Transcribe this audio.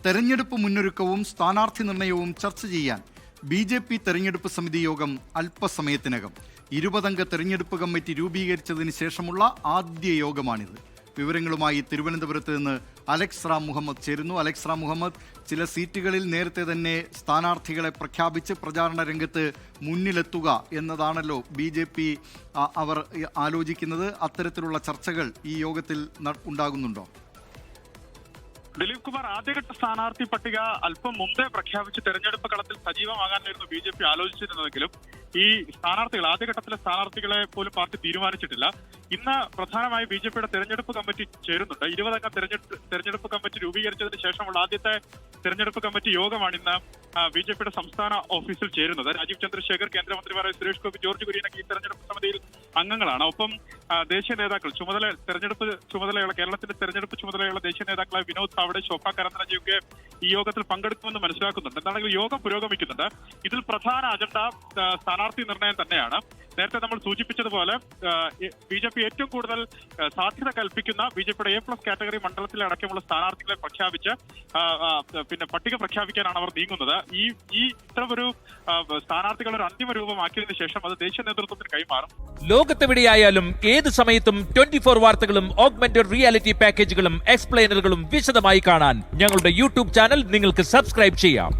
തെരഞ്ഞെടുപ്പ് മുന്നൊരുക്കവും സ്ഥാനാർത്ഥി നിർണയവും ചർച്ച ചെയ്യാൻ BJP തെരഞ്ഞെടുപ്പ് സമിതി യോഗം അല്പസമയത്തിനകം. 20-അംഗ തെരഞ്ഞെടുപ്പ് കമ്മിറ്റി രൂപീകരിച്ചതിന് ശേഷമുള്ള ആദ്യ യോഗമാണിത്. വിവരങ്ങളുമായി തിരുവനന്തപുരത്ത് നിന്ന് അലക്സ് റാം മുഹമ്മദ് ചേരുന്നു. അലക്സ് റാം മുഹമ്മദ്, ചില സീറ്റുകളിൽ നേരത്തെ തന്നെ സ്ഥാനാർത്ഥികളെ പ്രഖ്യാപിച്ച് പ്രചാരണ രംഗത്ത് മുന്നിലെത്തുക എന്നതാണല്ലോ BJP അവർ ആലോചിക്കുന്നത്. അത്തരത്തിലുള്ള ചർച്ചകൾ ഈ യോഗത്തിൽ ഉണ്ടാകുന്നുണ്ടോ? ദിലീപ് കുമാർ, ആദ്യഘട്ട സ്ഥാനാർത്ഥി പട്ടിക അല്പം മുമ്പേ പ്രഖ്യാപിച്ച് തെരഞ്ഞെടുപ്പ് കളത്തിൽ സജീവമാകാനായിരുന്നു BJP ആലോചിച്ചിരുന്നതെങ്കിലും ഈ ആദ്യഘട്ടത്തിലെ സ്ഥാനാർത്ഥികളെ പോലും പാർട്ടി തീരുമാനിച്ചിട്ടില്ല. ഇന്ന് പ്രധാനമായി BJPയുടെ തെരഞ്ഞെടുപ്പ് കമ്മിറ്റി ചേരുന്നുണ്ട്. 20-അംഗ തെരഞ്ഞെടുപ്പ് കമ്മിറ്റി രൂപീകരിച്ചതിന് ശേഷമുള്ള ആദ്യത്തെ തെരഞ്ഞെടുപ്പ് കമ്മിറ്റി യോഗമാണ് ഇന്ന് BJPയുടെ സംസ്ഥാന ഓഫീസിൽ ചേരുന്നത്. രാജീവ് ചന്ദ്രശേഖർ, കേന്ദ്രമന്ത്രിമാരായ സുരേഷ് ഗോപി, ജോർജ് കുര്യനൊക്കെ ഈ തെരഞ്ഞെടുപ്പ് സമിതിയിൽ അംഗങ്ങളാണ്. ഒപ്പം ദേശീയ നേതാക്കൾ കേരളത്തിന്റെ തെരഞ്ഞെടുപ്പ് ചുമതലയുള്ള ദേശീയ നേതാക്കളായ വിനോദ് താവ്ഡെ, ശോഭ കരന്തലജയൊക്കെ ഈ യോഗത്തിൽ പങ്കെടുക്കുമെന്ന് മനസ്സിലാക്കുന്നുണ്ട്. എന്താണെങ്കിൽ യോഗം പുരോഗമിക്കുന്നുണ്ട്. ഇതിൽ പ്രധാന അജണ്ട സ്ഥാനാർത്ഥി നിർണയം തന്നെയാണ്. നേരത്തെ നമ്മൾ സൂചിപ്പിച്ചതുപോലെ BJP ഏറ്റവും കൂടുതൽ സാധ്യത കൽപ്പിക്കുന്ന BJPയുടെ A+ കാറ്റഗറി മണ്ഡലത്തിലെ അടക്കമുള്ള സ്ഥാനാർത്ഥികളെ പ്രഖ്യാപിച്ച് പട്ടിക പ്രഖ്യാപിക്കാനാണ് അവർ നീങ്ങുന്നത്. ഈ ഇത്തരമൊരു സ്ഥാനാർത്ഥികളെ ഒരു അന്തിമ രൂപമാക്കിയതിനു ശേഷം അത് ദേശീയ നേതൃത്വത്തിന് കൈമാറും. ലോകത്തെവിടെയായാലും ഏത് സമയത്തും 24 വാർത്തകളും ഓഗ്മെന്റഡ് റിയാലിറ്റി പാക്കേജുകളും എക്സ്പ്ലെയിനറുകളും വിശദമായി കാണാൻ ഞങ്ങളുടെ YouTube ചാനൽ നിങ്ങൾക്ക് സബ്സ്ക്രൈബ് ചെയ്യാം.